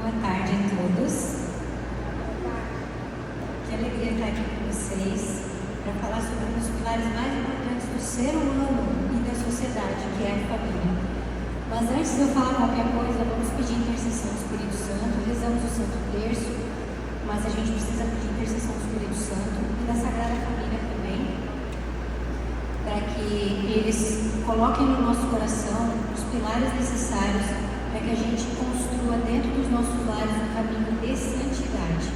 Boa tarde a todos. Que alegria estar aqui com vocês para falar sobre um dos pilares mais importantes do ser humano e da sociedade, que é a família. Mas antes de eu falar qualquer coisa, vamos pedir intercessão do Espírito Santo. Rezamos o Santo Terço, mas a gente precisa pedir intercessão do Espírito Santo e da Sagrada Família também, para que eles coloquem no nosso coração os pilares necessários para que a gente construa dentro dos nossos lares um caminho de santidade.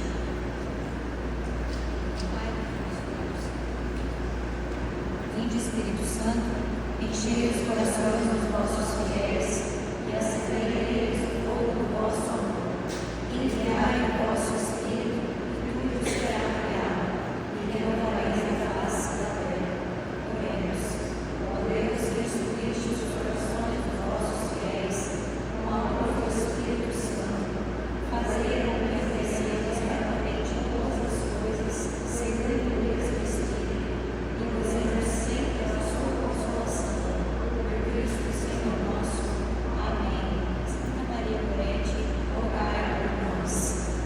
Vinde, Espírito Santo, enchei os corações dos vossos fiéis e acendei neles o fogo do vosso amor. Enviai o vosso Espírito, e tudo será criado, e renovareis a face da terra. Oremos. Ó Deus, que instruíste os corações dos vossos fiéis com o amor do Espírito Santo, fazei com que apreciemos retamente todas as coisas, segundo o mesmo Espírito, e gozemos sempre da sua consolação. Por Cristo Senhor nosso. Amém. Santa Maria Goretti, rogai por nós.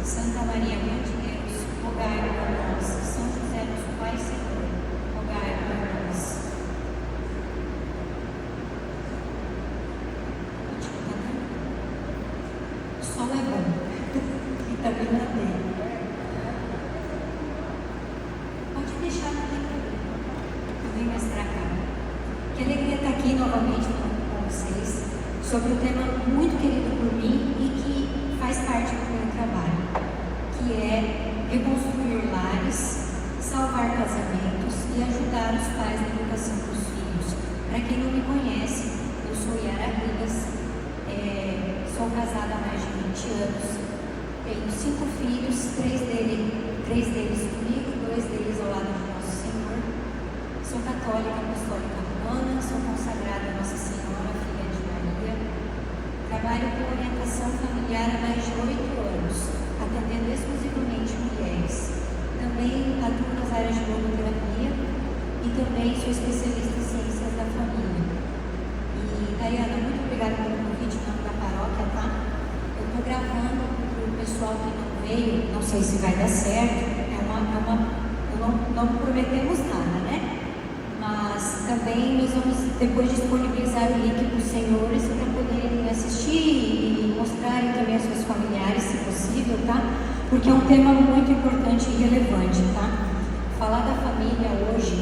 Santa Maria, Mãe de Deus, rogai por nós. São José, nosso Pai Senhor, rogai por nós. O sol é bom, vitamina D. Pode deixar aqui também mais pra cá. Que alegria estar aqui novamente com vocês sobre um tema muito querido por mim e que faz parte do meu trabalho, que é reconstruir lares, salvar casamentos e ajudar os pais na educação dos filhos. Para quem não me conhece, eu sou Yara Ribas, sou casada há mais de 20 anos, tenho 5 filhos, 3 deles comigo, 2 deles ao lado de Nosso Senhor. Sou católica, apostólica romana, sou consagrada a Nossa Senhora, filha de Maria. Trabalho com orientação familiar há mais de 8 anos, atendendo exclusivamente mulheres. Também atuo nas áreas de logoterapia e também sou especialista em ciências da família. E, Dayana, muito obrigada pelo convite em nome da paróquia, tá? Eu estou gravando para o pessoal que não veio, não sei se vai dar certo, não prometemos nada, né? Mas também nós vamos depois disponibilizar o link para os senhores para poderem assistir e mostrarem também aos seus familiares, se possível, tá? Porque é um tema muito importante e relevante, tá? Falar da família hoje,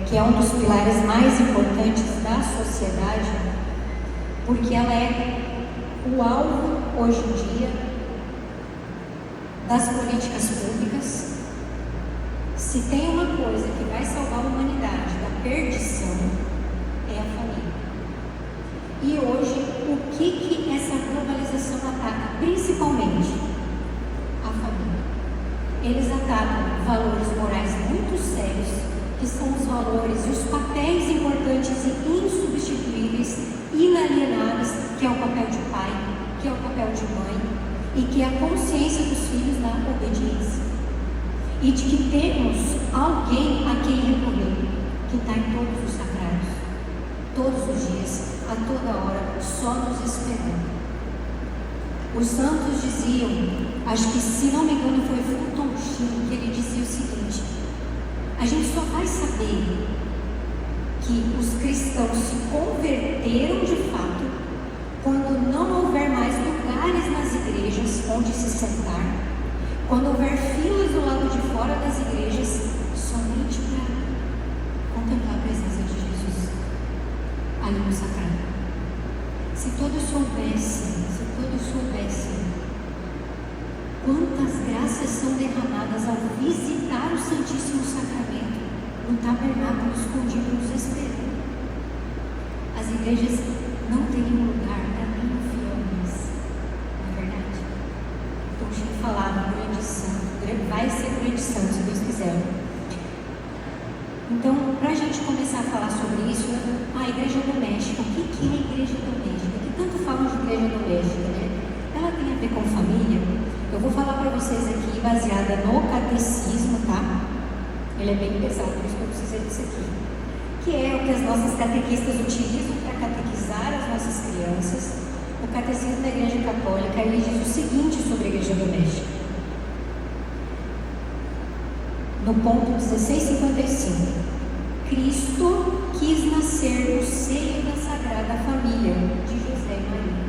que é um dos pilares mais importantes da sociedade, porque ela é o alvo, hoje em dia, das políticas públicas. Se tem uma coisa que vai salvar a humanidade da perdição, é a família. E hoje, o que essa globalização ataca? Principalmente a família. Eles atacam valores morais muito sérios, que são os valores e os papéis importantes e insubstituíveis, inalienáveis, que é o papel de pai, que é o papel de mãe, e que é a consciência dos filhos na obediência. E de que temos alguém a quem recorrer, que está em todos os sacrários, todos os dias, a toda hora, só nos esperando. Os santos diziam, acho que se não me engano foi Fulton Sheen, que ele dizia o seguinte: a gente só vai saber que os cristãos se converteram de fato quando não houver mais lugares nas igrejas onde se sentar, quando houver filas do lado de fora das igrejas, somente para contemplar a presença de Jesus ali no sacrário. Se todos soubessem quantas graças são derramadas ao visitar o Santíssimo Sacramento no tabernáculo escondido nos esperando. As igrejas não teriam lugar para nenhum fiel nisso, não é verdade? Então, deixa eu falar no grande santo, vai ser grande santo, se Deus quiser. Então, para a gente começar a falar sobre isso, a igreja doméstica, o que é a igreja doméstica? Que tanto falam de igreja doméstica, né? Ela tem a ver com família. Eu vou falar para vocês aqui, baseada no catecismo, tá? Ele é bem pesado, por isso que eu precisei disso aqui. Que é o que as nossas catequistas utilizam para catequizar as nossas crianças. O Catecismo da Igreja Católica, ele diz o seguinte sobre a igreja doméstica. No ponto 1655, Cristo quis nascer no seio da Sagrada Família de José e Maria.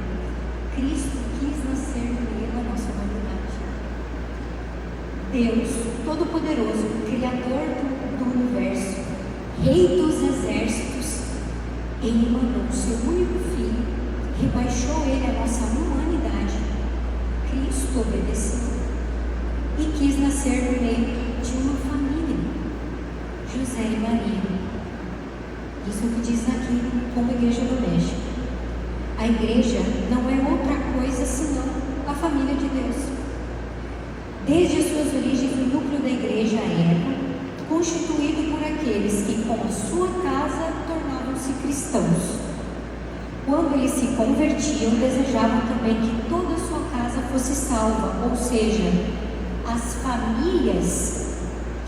Cristo quis nascer no meio da nossa humanidade. Deus Todo-Poderoso, Criador do Universo, Rei dos Exércitos, Ele mandou o seu único Filho, rebaixou Ele a nossa humanidade. Cristo obedeceu e quis nascer no meio de uma família, José e Maria. Isso é o que diz aqui como igreja doméstica. A igreja não é outra coisa senão a família de Deus. Desde as suas origens, o núcleo da igreja era constituído por aqueles que, com a sua casa, tornavam-se cristãos. Quando eles se convertiam, desejavam também que toda a sua casa fosse salva, ou seja, as famílias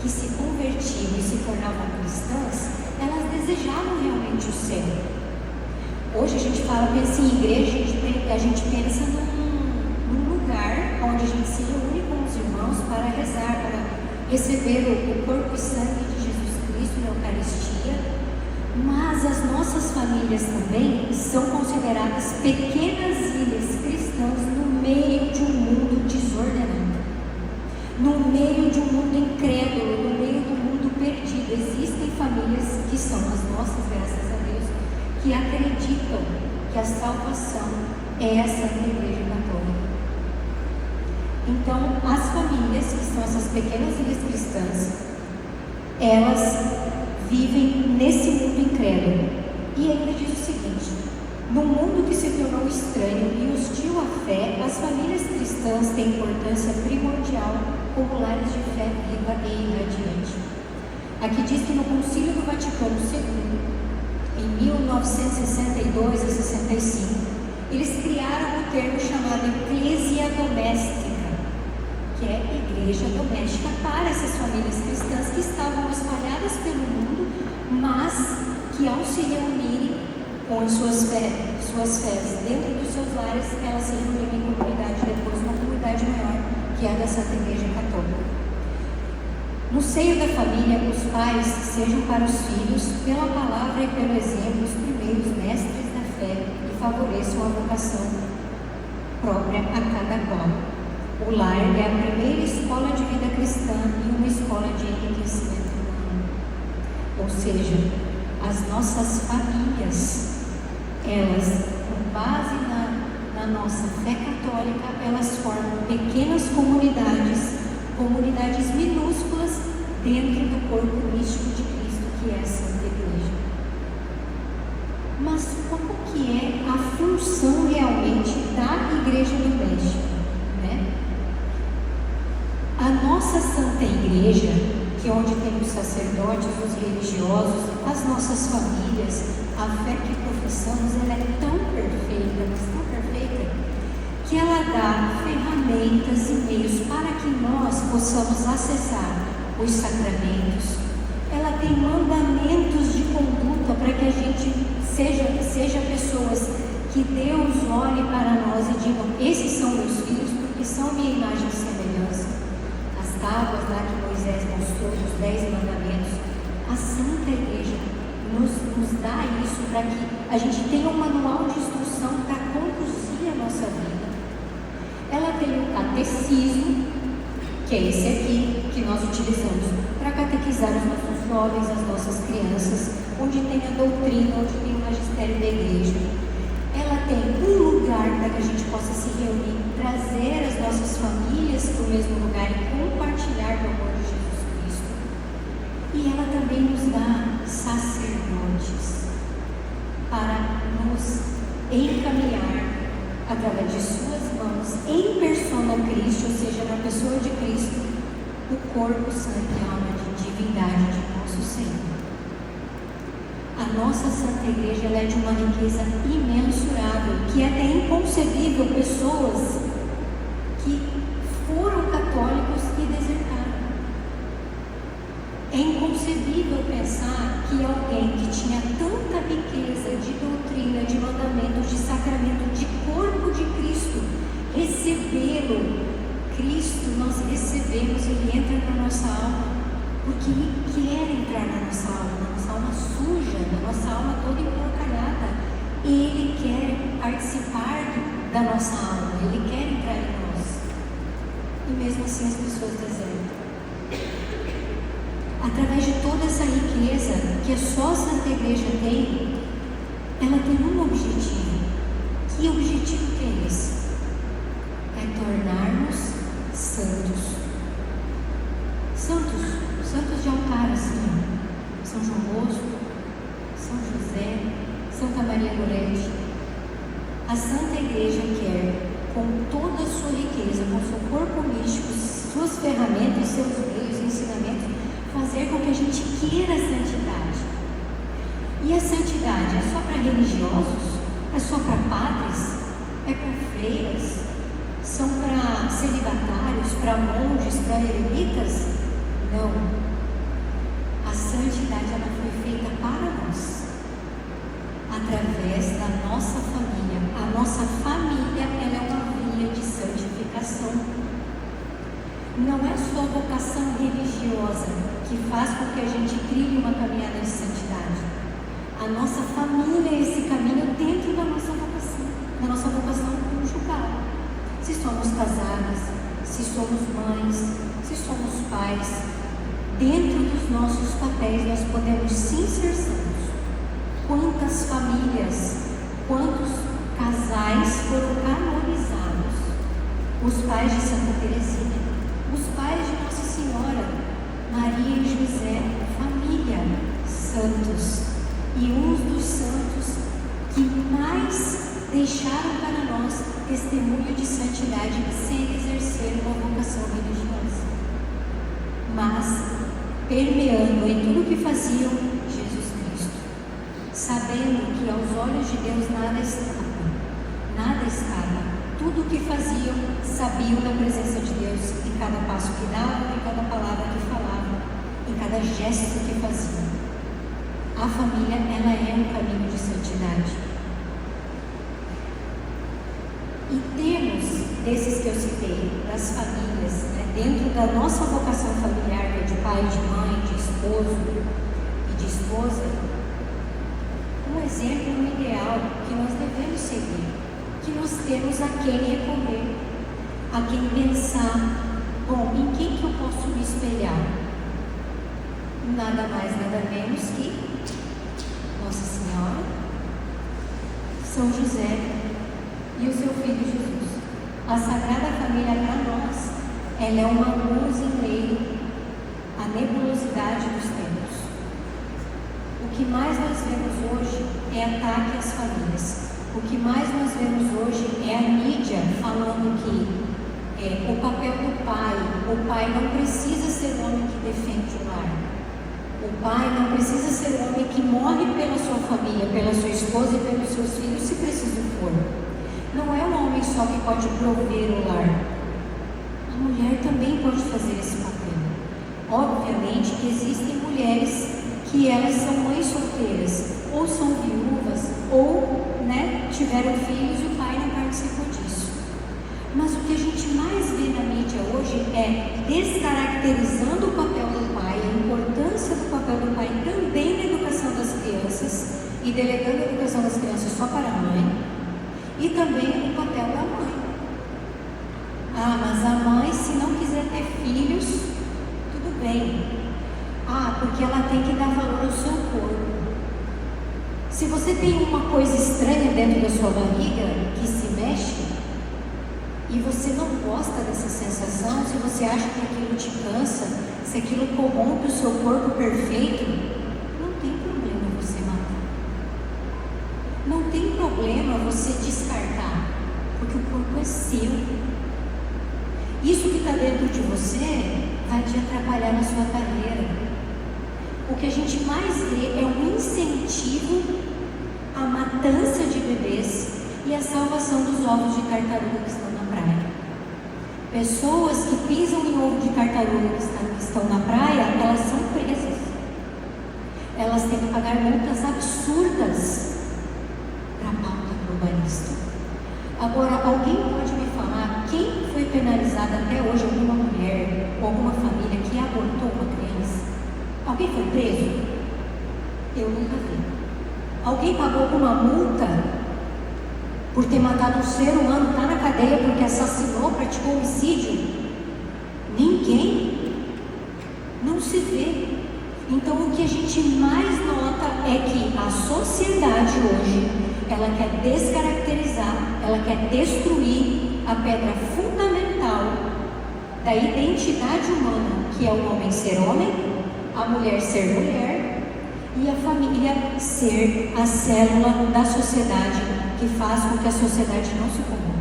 que se convertiam e se tornavam cristãs, elas desejavam realmente o céu. Hoje a gente pensa em igreja, a gente pensa num lugar onde a gente se reúne com os irmãos para rezar, para receber o corpo e sangue de Jesus Cristo na Eucaristia. Mas as nossas famílias também são consideradas pequenas ilhas cristãs no meio de um mundo desordenado, no meio de um mundo incrédulo, no meio do mundo perdido. Existem famílias que são as nossas, graças a Deus, que acreditam que a salvação é a Santa Igreja Católica. Então, as famílias, que são essas pequenas ilhas cristãs, elas vivem nesse mundo incrédulo. E ainda diz o seguinte: no mundo que se tornou estranho e hostil à fé, as famílias cristãs têm importância primordial como lares de fé viva e irradiante. Aqui diz que no Concílio do Vaticano II, em 1962 a 65, eles criaram um termo chamado Eclésia Doméstica, que é igreja doméstica para essas famílias cristãs que estavam espalhadas pelo mundo, mas que, ao se reunirem com as suas fés dentro dos seus lares, elas se reuniram em comunidade, depois uma comunidade maior, que é a da Santa Igreja Católica. No seio da família, os pais sejam para os filhos, pela palavra e pelo exemplo, os primeiros mestres da fé e favoreçam a vocação própria a cada qual. O lar é a primeira escola de vida cristã e uma escola de enriquecimento humano. Ou seja, as nossas famílias, elas, com base na nossa fé católica, elas formam pequenas comunidades minúsculas dentro do corpo místico de Cristo, que é a Santa Igreja. Mas como que é a função realmente da igreja doméstica, né? A nossa Santa Igreja, que é onde tem os sacerdotes, os religiosos, as nossas famílias, a fé que professamos, ela é tão perfeita, mas tão perfeita, que ela dá ferramentas e meios para que nós possamos acessar os sacramentos. Ela tem mandamentos de conduta para que a gente seja pessoas que Deus olhe para nós e diga: esses são meus filhos porque são minha imagem e semelhança. As tábuas lá que Moisés mostrou, os 10 mandamentos, a Santa Igreja nos dá isso para que a gente tenha um manual de instrução para conduzir a nossa vida. Ela tem o catecismo, que é esse aqui, que nós utilizamos para catequizar os nossos jovens, as nossas crianças, onde tem a doutrina, onde tem o magistério da igreja. Ela tem um lugar para que a gente possa se reunir, trazer as nossas famílias para o mesmo lugar e compartilhar do amor de Jesus Cristo. E ela também nos dá sacerdotes para nos encaminhar através de suas mãos, em persona Cristo, ou seja, na pessoa de Cristo, o corpo, sangue e alma de divindade de nosso Senhor. A nossa Santa Igreja, ela é de uma riqueza imensurável, que é até inconcebível pessoas que foram católicos e desertaram. É inconcebível pensar que alguém que tinha tanta riqueza de doutrina, de mandamentos, de sacramento, de corpo da nossa alma, Ele quer entrar em nós. E mesmo assim as pessoas desertam. Através de toda essa riqueza que a só Santa Igreja tem, ela tem um objetivo. Que objetivo que é esse? É tornar-nos santos. Santos de altar, assim. São João Bosco, São José, Santa Maria Gorete. A Santa Igreja quer, com toda a sua riqueza, com seu corpo místico, suas ferramentas, seus meios, ensinamentos, fazer com que a gente queira a santidade. E a santidade é só para religiosos? É só para padres? É para freiras? São para celibatários, para monges, para eremitas? Não. A santidade ela foi feita para nós, através da nossa família. A nossa família ela é uma via de santificação. Não é só vocação religiosa que faz com que a gente trilhe uma caminhada de santidade. A nossa família é esse caminho dentro da nossa vocação conjugal. Se somos casadas, se somos mães, se somos pais, dentro dos nossos papéis nós podemos sim ser santos. Quantas famílias, quantos casais foram canonizados? Os pais de Santa Teresinha, os pais de Nossa Senhora, Maria e José, família, santos. E uns dos santos que mais deixaram para nós testemunho de santidade sem exercer uma vocação religiosa, mas permeando em tudo que faziam Jesus Cristo, sabendo que aos olhos de Deus nada escapa, tudo o que faziam, sabiam da presença de Deus em cada passo que davam, em cada palavra que falavam, em cada gesto que faziam. A família, ela é um caminho de santidade. E temos, desses que eu citei, das famílias, dentro da nossa vocação familiar, que é de pai, de mãe, de esposo e de esposa, um exemplo, um ideal que nós devemos seguir, que nós temos a quem recorrer, a quem pensar, bom, em quem que eu posso me espelhar? Nada mais, nada menos que Nossa Senhora, São José e o seu Filho Jesus. A Sagrada Família para nós, ela é uma luz em meio à nebulosidade dos tempos. O que mais nós vemos hoje é ataque às famílias. O que mais nós vemos hoje é a mídia falando que o papel do pai, o pai não precisa ser o homem que defende o lar. O pai não precisa ser o homem que morre pela sua família, pela sua esposa e pelos seus filhos, se preciso for. Não é um homem só que pode prover o lar. A mulher também pode fazer esse papel. Obviamente que existem mulheres que elas são mães solteiras, ou são viúvas, ou tiveram filhos e o pai não participou disso. Mas o que a gente mais vê na mídia hoje é descaracterizando o papel do pai, a importância do papel do pai também na educação das crianças, e delegando a educação das crianças só para a mãe, e também o papel da mãe. Ah, mas a mãe, se não quiser ter filhos, tudo bem. Ah, porque ela tem que dar valor ao seu corpo. Se você tem uma coisa estranha dentro da sua barriga que se mexe, e você não gosta dessa sensação, se você acha que aquilo te cansa, se aquilo corrompe o seu corpo perfeito, não tem problema você matar. Não tem problema você descartar, porque o corpo é seu. Isso que está dentro de você vai te atrapalhar na sua carreira. O que a gente mais vê é um incentivo à matança de bebês e à salvação dos ovos de tartaruga que estão na praia. Pessoas que pisam em ovo de tartaruga que estão na praia, elas são presas. Elas têm que pagar multas absurdas para a pauta globalista. Agora, alguém pode me falar quem foi penalizado até hoje, alguma mulher ou alguma família que abortou uma criança? Alguém foi preso? Eu nunca vi. Alguém pagou alguma multa? por ter matado um ser humano, está na cadeia porque assassinou, praticou homicídio? Ninguém. Não se vê. Então o que a gente mais nota é que a sociedade hoje, ela quer descaracterizar, ela quer destruir a pedra fundamental da identidade humana, que é o homem ser homem, a mulher ser mulher e a família ser a célula da sociedade que faz com que a sociedade não se corrompa.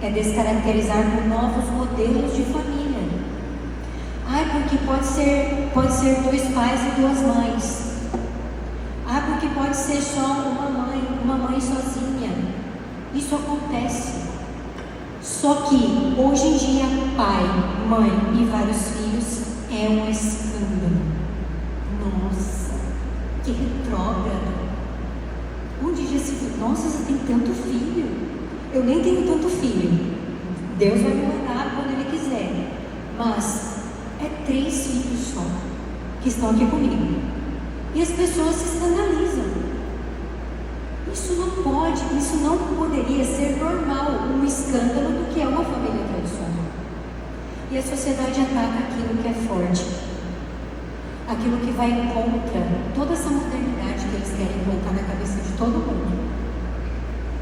É descaracterizar por novos modelos de família. Porque pode ser 2 pais e 2 mães. Porque pode ser só uma mãe sozinha. Isso acontece. Só que hoje em dia, pai, mãe e vários filhos é um escândalo. Nossa, que retrógrado. Um dia já se viu, nossa, você tem tanto filho. Eu nem tenho tanto filho. Deus vai me mandar quando Ele quiser. Mas é 3 filhos só que estão aqui comigo. E as pessoas se escandalizam. Isso não poderia ser normal, um escândalo do que é uma família tradicional. E a sociedade ataca aquilo que é forte, aquilo que vai contra toda essa modernidade que eles querem colocar na cabeça de todo mundo.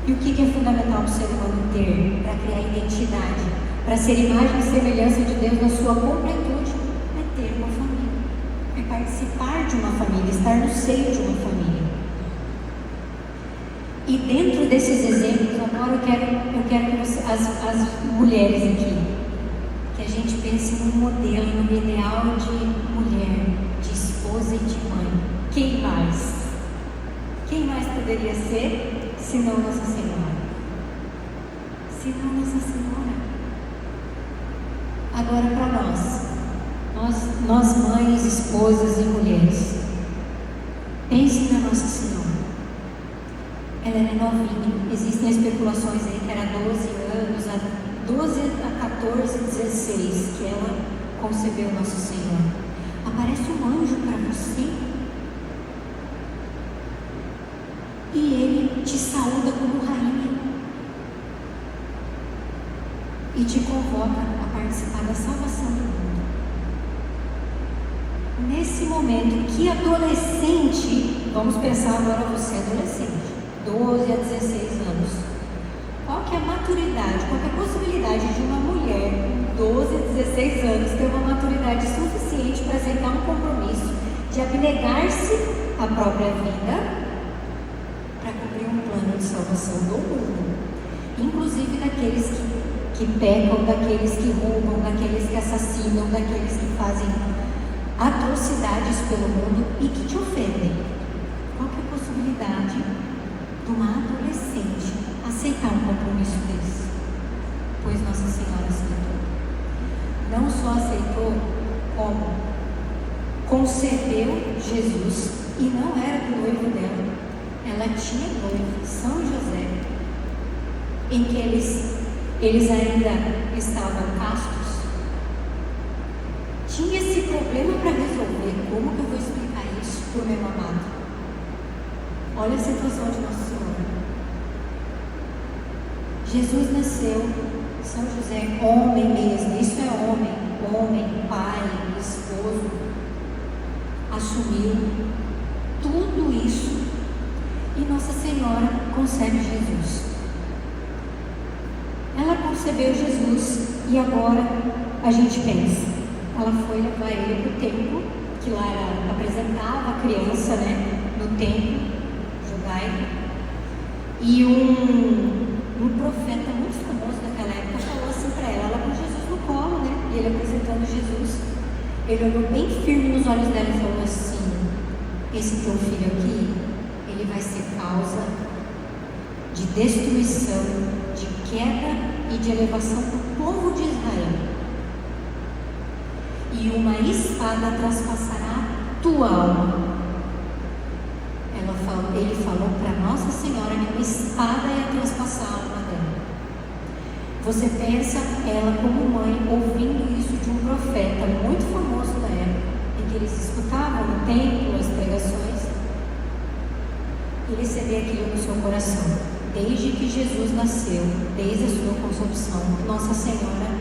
E o que é fundamental para o ser humano ter para criar identidade, para ser imagem e semelhança de Deus na sua completude, é ter uma família, é participar de uma família, estar no seio de uma família. E dentro desses exemplos, agora eu quero que você, as mulheres aqui, que a gente pense num modelo, num ideal de mulher, de esposa e de mãe. Quem mais? Quem mais poderia ser, senão Nossa Senhora? Senão Nossa Senhora. Agora para nós mães, esposas e mulheres, pense na Nossa Senhora. Ela era novinha, existem especulações aí que era 12 anos, 12 a 14, 16, que ela concebeu Nossa Senhora. Aparece um anjo para você e ele te saúda como rainha e te convoca a participar da salvação do mundo. Nesse momento, que adolescente, vamos pensar agora você adolescente, 12 a 16 anos, qual que é a maturidade, qual que é a possibilidade de uma mulher com 12 a 16 anos ter uma maturidade suficiente para aceitar um compromisso de abnegar-se à própria vida para cumprir um plano de salvação do mundo, inclusive daqueles que pecam, daqueles que roubam, daqueles que assassinam, daqueles que fazem atrocidades pelo mundo e que te ofendem? Qual que é a possibilidade de uma adolescente aceitar um compromisso desse? Pois Nossa Senhora aceitou. Não só aceitou, como concebeu Jesus e não era do noivo dela. Ela tinha noivo, São José, em que eles ainda estavam castos. Tinha esse problema para resolver. Como que eu vou explicar isso para o meu amado? Olha a situação de Nossa Senhora. Jesus nasceu, São José, homem mesmo, isso é homem, pai, esposo, assumiu tudo isso e Nossa Senhora concebe Jesus. Ela concebeu Jesus e agora a gente pensa, ela foi levar ele para o templo, que lá apresentava a criança, no templo judaico, e um profeta muito famoso daquela época falou assim para ela com Jesus no colo, e ele apresentando Jesus, ele olhou bem firme nos olhos dela e falou assim: esse teu filho aqui, ele vai ser causa de destruição, de queda e de elevação do povo de Israel. E uma espada traspassará tua alma. Ele falou para Nossa Senhora que uma espada ia traspassar a alma dela. Você pensa ela como mãe ouvindo isso de um profeta muito famoso da época, em que eles escutavam no templo as pregações, e receber aquilo no seu coração. desde que Jesus nasceu, desde a sua concepção, Nossa Senhora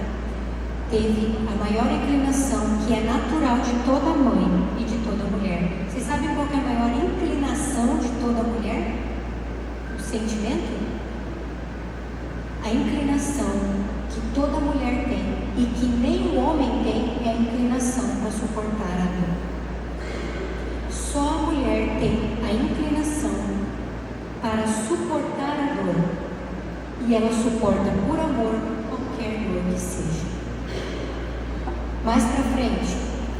teve a maior inclinação, que é natural de toda mãe e de toda mulher. Vocês sabem qual que é a maior inclinação de toda mulher? O sentimento? A inclinação que toda mulher tem e que nem o homem tem é a inclinação para suportar a dor. Só a mulher tem a inclinação para suportar a dor, e ela suporta por amor qualquer dor que seja. Mais para frente,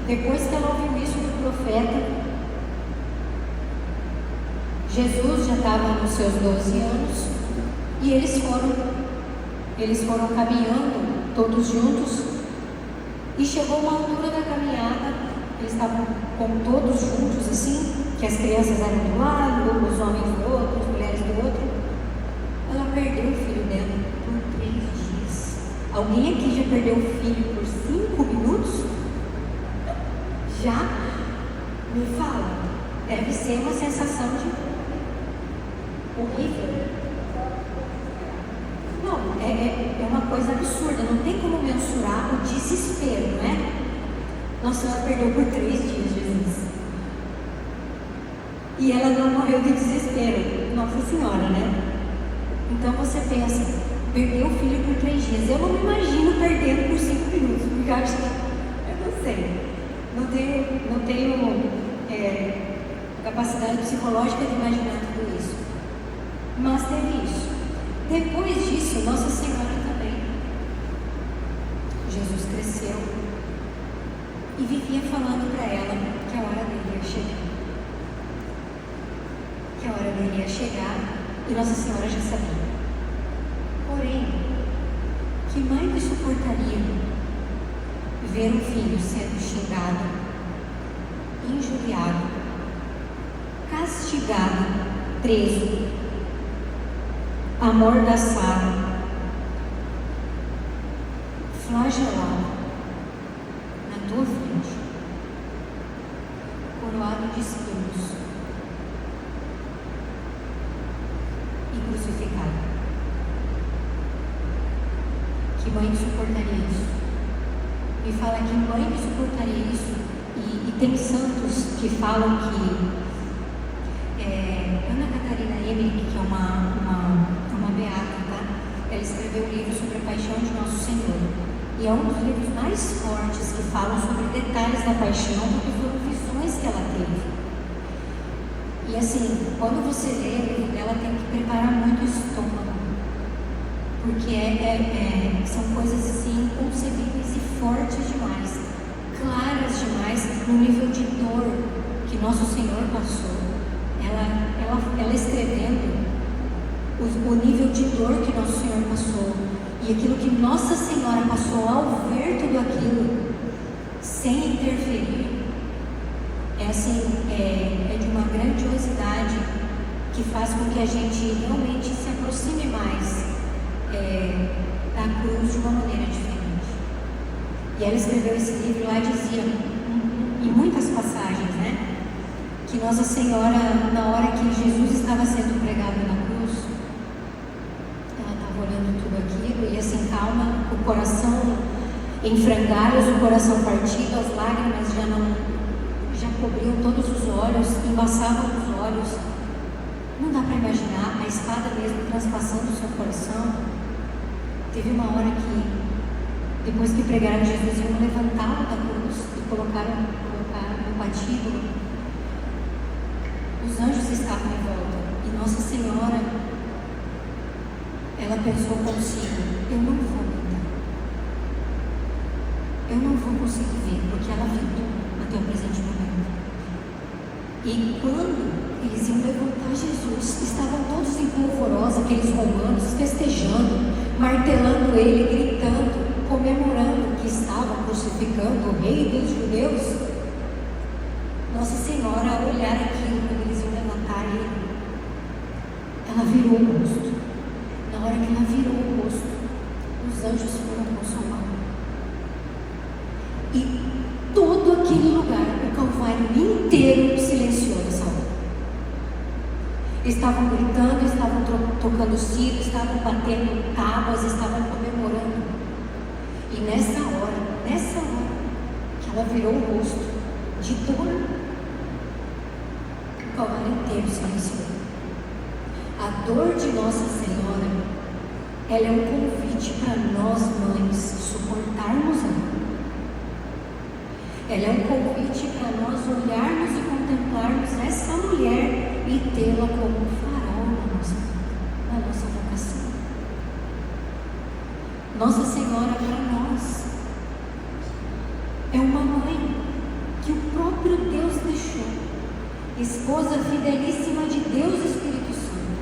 depois que ela ouviu isso do profeta, Jesus já estava nos seus 12 anos e eles foram caminhando todos juntos, e chegou uma altura da caminhada, eles estavam com todos juntos assim, que as crianças eram de um lado, os homens do outro, as mulheres do outro. Ela perdeu o filho dela por 3 dias. Alguém aqui já perdeu o filho por 5 minutos? Já? Me fala. Deve ser uma sensação de horrível. Não, é uma coisa absurda, não tem como mensurar o desespero, não é? Nossa, ela perdeu por 3 dias, Jesus. E ela não morreu de desespero. Nossa Senhora, né? Então você pensa, perdeu o filho por 3 dias. Eu não me imagino perdendo por 5 minutos, porque eu acho que, eu não sei, não tenho capacidade psicológica de imaginar tudo isso. Mas teve isso. Depois disso, Nossa Senhora também. Jesus cresceu e vivia falando para ela que a hora dele ia chegar. Que a hora dele ia chegar, e Nossa Senhora já sabia. Porém, que mãe que suportaria ver um filho sendo xingado, injuriado, castigado, preso, amordaçado, flagelado na tua frente, coroado de espinhos e crucificado? Que mãe que suportaria isso? Me fala que mãe que suportaria isso. E tem santos que falam que Ana Catarina Emmerich, que é uma beata, tá? Ela escreveu um livro sobre a paixão de Nosso Senhor, e é um dos livros mais fortes que falam sobre detalhes da paixão, porque foram visões que ela teve. E assim, quando você lê o livro dela, tem que preparar muito o estômago, porque são coisas assim inconcebíveis e fortes demais, claras demais, no nível de dor que Nosso Senhor passou. Ela escrevendo o nível de dor que Nosso Senhor passou, e aquilo que Nossa Senhora passou ao ver tudo aquilo, sem interferir, é de uma grandiosidade que faz com que a gente realmente se aproxime mais da cruz de uma maneira diferente. E ela escreveu esse livro e lá dizia, em muitas passagens, né, que Nossa Senhora, na hora que Jesus estava sendo pregado na cruz, ela estava olhando tudo aquilo e assim, calma, o coração em frangalhos, o coração partido, as lágrimas já cobriam todos os olhos, embaçavam os olhos. Não dá para imaginar a espada mesmo transpassando o seu coração. Teve uma hora que, depois que pregaram Jesus, iam levantá-lo da cruz e colocaram no patíbulo. Os anjos estavam em volta e Nossa Senhora, ela pensou consigo, eu não vou aguentar, eu não vou conseguir ver, porque ela viu tudo até o presente momento. E quando eles iam levantar Jesus, estavam todos em polvorosa, aqueles romanos festejando, martelando ele, gritando, comemorando que estavam crucificando o rei dos judeus. Nossa Senhora, ao olhar aquilo, quando eles iam levantar ele, ela virou o rosto. Na hora que ela virou o rosto, os anjos foram consolar. E todo aquele lugar, o Calvário inteiro, silenciou nessa hora. Eles estavam gritando, estavam tocando sino, estavam batendo tábuas, estavam comemorando. E nessa hora, que ela virou o rosto de dor, o Calvário inteiro silenciou. A dor de Nossa Senhora, ela é um convite para nós mães suportarmos ela. Ela é um convite para nós olharmos e contemplarmos essa mulher e tê-la como um farol na nossa vocação. Nossa Senhora para nós é uma mãe que o próprio Deus deixou, esposa fidelíssima de Deus Espírito Santo,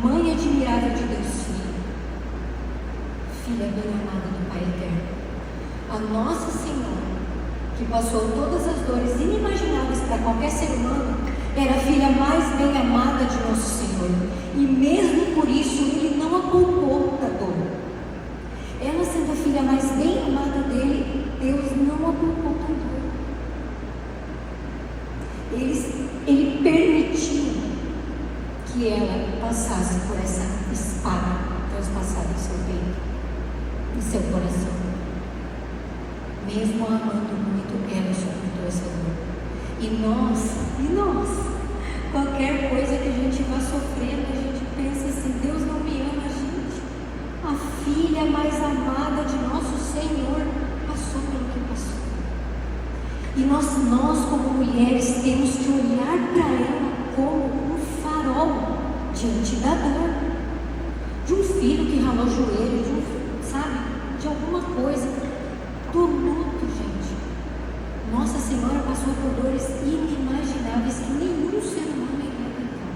mãe admirável de Deus Filho, filha bem-amada do Pai Eterno. A Nossa Senhora, que passou todas as dores inimagináveis para qualquer ser humano, era a filha mais bem-amada de Nosso Senhor, e mesmo por isso Ele não a poupou da dor. Ela sendo a filha mais bem-amada dele, Deus não a poupou da dor. Ele permitiu que ela passasse por essa espada transpassada em seu peito, em seu coração. Mesmo amando muito, ela suportou essa dor. E nós, qualquer coisa que a gente vá sofrendo, a gente pensa assim: Deus não me ama, gente. A filha mais amada de nosso Senhor passou pelo que passou. E nós como mulheres, temos que olhar para ela como um farol diante da dor. De um filho que ralou o joelho, de alguma coisa. Do luto, gente. Nossa Senhora passou por dores inimagináveis que nenhum ser humano iria aguentar.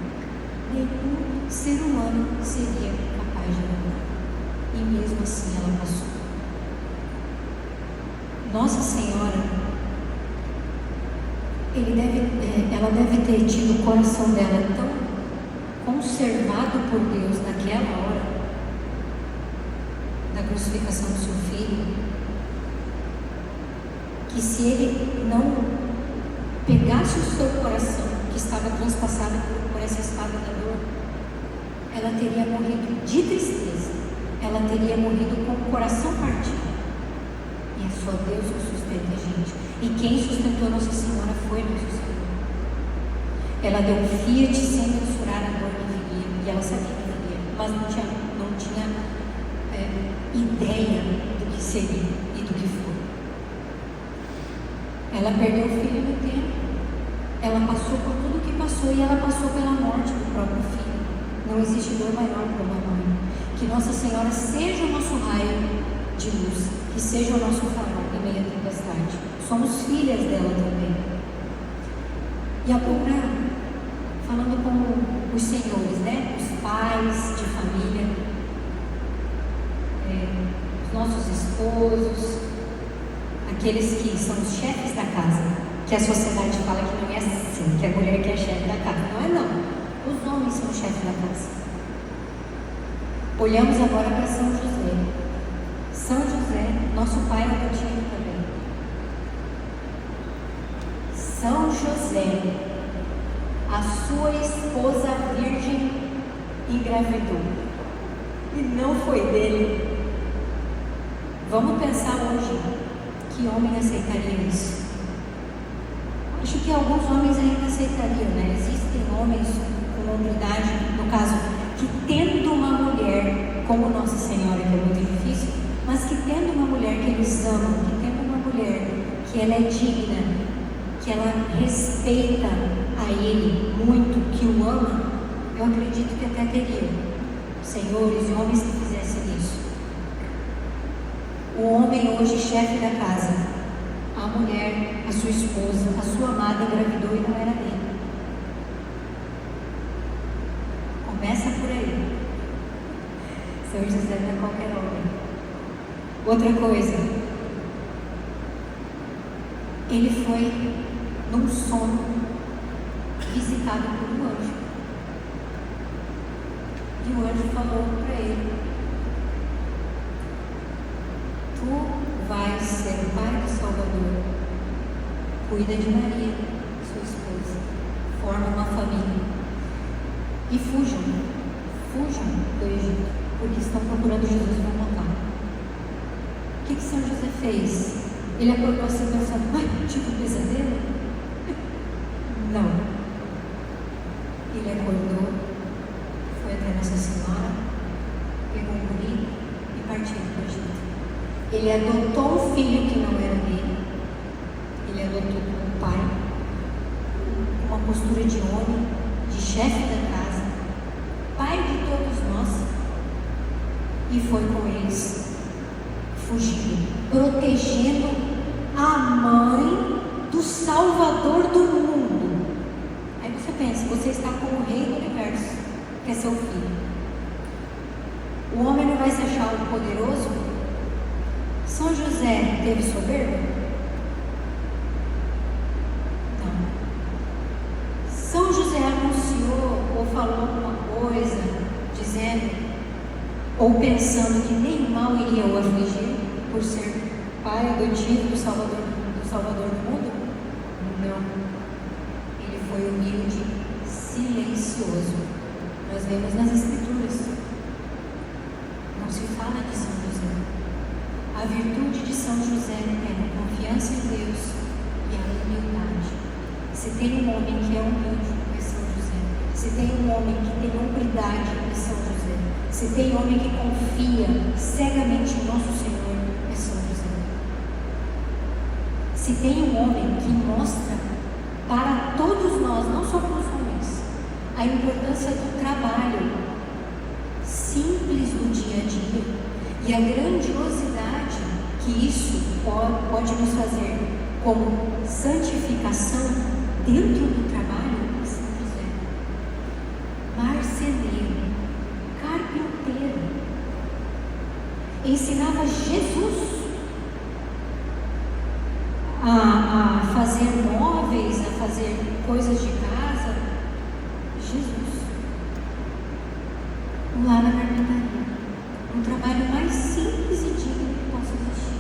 Nenhum ser humano seria capaz de aguentar. E mesmo assim ela passou. Nossa Senhora, ela deve ter tido o coração dela tão conservado por Deus naquela hora da crucificação do seu filho, que se ele não pegasse o seu coração, que estava transpassado por essa espada da dor, ela teria morrido de tristeza, ela teria morrido com o coração partido. E é só Deus que sustenta a gente. E quem sustentou Nossa Senhora foi Nosso Senhor. Ela deu um fiat sem mensurar a dor que viria, e ela sabia que viria, mas não tinha ideia do que seria e do que foi. Ela perdeu o filho no tempo, ela passou por tudo o que passou, e ela passou pela morte do próprio filho. Não existe dor maior para uma mãe. Que Nossa Senhora seja o nosso raio de luz, que seja o nosso farol em meio à tempestade. Somos filhas dela também. E agora, falando com os senhores, né? Os pais de família, os nossos esposos, aqueles que são os chefes da casa, que a sociedade fala que não é assim, que a mulher que é chefe da casa. Não é não. Os homens são os chefes da casa. Olhamos agora para São José. São José, nosso pai adotivo também. São José, a sua esposa virgem engravidou. E não foi dele. Vamos pensar hoje. Que homem aceitaria isso? Acho que alguns homens ainda aceitariam, né? Existem homens com hombridade, no caso, que tendo uma mulher como Nossa Senhora, que é muito difícil, mas que tendo uma mulher que eles amam, que tendo uma mulher que ela é digna, que ela respeita a ele muito, que o ama, eu acredito que até teriam senhores e homens que fizessem isso. O homem hoje, chefe da casa, a mulher, a sua esposa, a sua amada engravidou e não era dele. Começa por aí. São José não é qualquer homem. Outra coisa, ele foi num sono visitado por um anjo. E o anjo falou para ele: tu vais ser o pai do Salvador, cuida de Maria, sua esposa, forma uma família. e fujam do Egito, porque estão procurando Jesus e vão matar. O que São José fez? Ele acordou assim pensando, tive um pesadelo? Não. Ele acordou, foi até Nossa Senhora, pegou um guri e partiu para o Egito. Ele adotou um filho que não era dele. Ele adotou como pai, uma postura de homem, de chefe da casa, pai de todos nós, e foi com eles, fugindo, protegendo a mãe do Salvador do mundo. Aí você pensa, você está com o rei do universo, que é seu filho. O homem não vai se achar o poderoso? São José teve soberba? Não. São José anunciou ou falou alguma coisa, dizendo ou pensando que nem mal iria o afligir por ser pai adotivo do Salvador do mundo? Não. Ele foi humilde, silencioso. Nós vemos nas Escrituras. Não se fala de São José. A virtude de São José é a confiança em Deus e a humildade. Se tem um homem que é humilde, é São José. Se tem um homem que tem hombridade, é São José. Se tem homem que confia cegamente em nosso Senhor, é São José. Se tem um homem que mostra para todos nós, não só para os homens, a importância do trabalho simples do dia a dia e a grandiosidade que isso pode nos fazer como santificação dentro do trabalho, é São José. Marceneiro, carpinteiro, ensinava Jesus a fazer móveis, a fazer coisas de casa. Jesus, lá na carpintaria, um trabalho mais simples e digno que possa existir.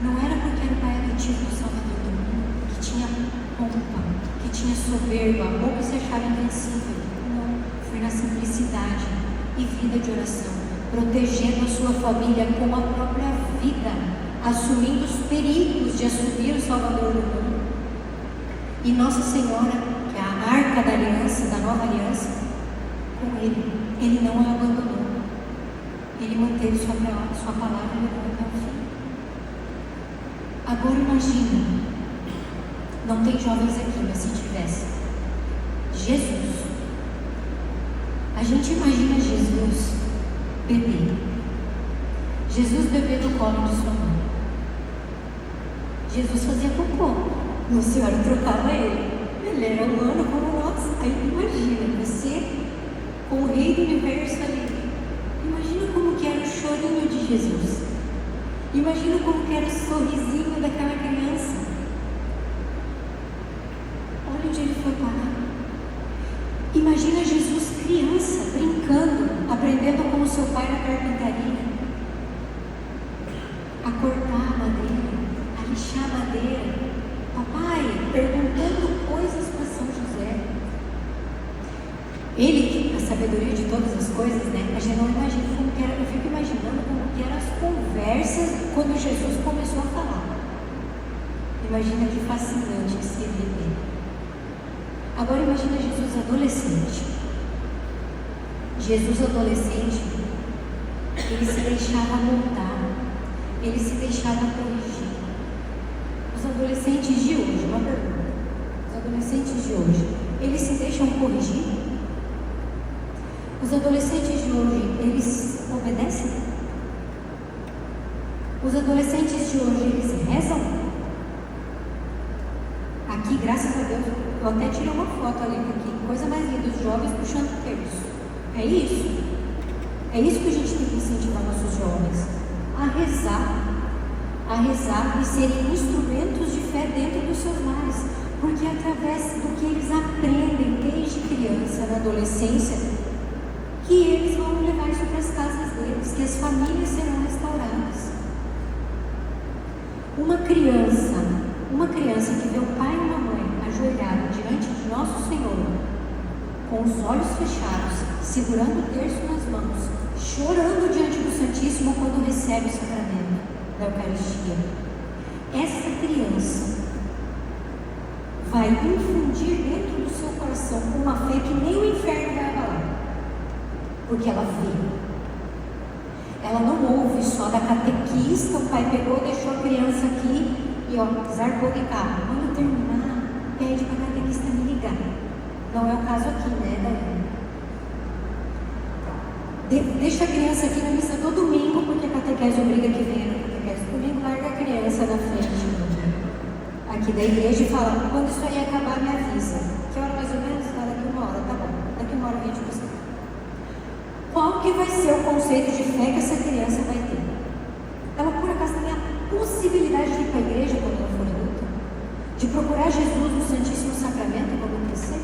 Não era porque era o pai adotivo do Salvador do mundo, que tinha pompa, que tinha soberba, ou que se achava invencível. Não, foi na simplicidade e vida de oração, protegendo a sua família com a própria vida, assumindo os perigos de assumir o Salvador do mundo. E Nossa Senhora, que é a arca da aliança, da nova aliança, com ele não a abandonou. Ele manteve sua palavra e levou até o fim. Agora imagina, não tem jovens aqui, mas se tivesse, Jesus. A gente imagina Jesus bebê. Jesus bebê no colo de sua mãe. Jesus fazia cocô. Nossa Senhora trocava ele. Ele era humano como nós. Aí imagina, você com o rei do universo ali. Imagina como que era o chorinho de Jesus. Imagina como que era o sorrisinho daquela criança. Olha onde ele foi parar. Imagina Jesus criança, brincando, aprendendo com o seu pai na carpintaria, a cortar a madeira, a lixar a madeira. Papai, perguntando coisas para São José. Ele, a sabedoria de todas as coisas, né? A gente não imagina como que era, eu fico imaginando como que eram as conversas quando Jesus começou a falar. Imagina que fascinante que seria ter. Agora imagina Jesus adolescente. Jesus adolescente, ele se deixava moldar, ele se deixava corrigir. Os adolescentes de hoje, uma pergunta. Os adolescentes de hoje, eles se deixam corrigir? Os adolescentes de hoje, eles obedecem? Os adolescentes de hoje, eles rezam? Aqui, graças a Deus, eu até tirei uma foto ali, porque coisa mais linda, os jovens puxando terço. É isso? É isso que a gente tem que incentivar nossos jovens a rezar e serem instrumentos de fé dentro dos seus lares, porque é através do que eles aprendem desde criança, na adolescência, que eles vão levar isso para as casas deles, que as famílias serão restauradas. Uma criança que vê o pai e uma mãe ajoelhado diante de nosso Senhor, com os olhos fechados, segurando o terço nas mãos, chorando diante do Santíssimo quando recebe o sacramento da Eucaristia. Essa criança vai infundir dentro do seu coração uma fé que nem o inferno vai abalar, porque ela vê. Ela não ouve só da catequista, o pai pegou, deixou a criança aqui e zarpou de carro. Quando terminar, pede para a catequista me ligar. Não é o caso aqui, né, Daiane? Deixa a criança aqui na missa todo domingo, porque a catequese obriga que venha na catequese domingo, larga a criança na frente aqui da igreja e fala, quando isso aí acabar, me avisa. Que hora mais ou menos? Daqui uma hora, tá bom. Daqui uma hora a gente busca. Qual que vai ser o conceito de fé que essa criança vai ter? Ela, por acaso, tem a possibilidade de ir para a igreja quando ela for adulta? De procurar Jesus no Santíssimo Sacramento quando crescer?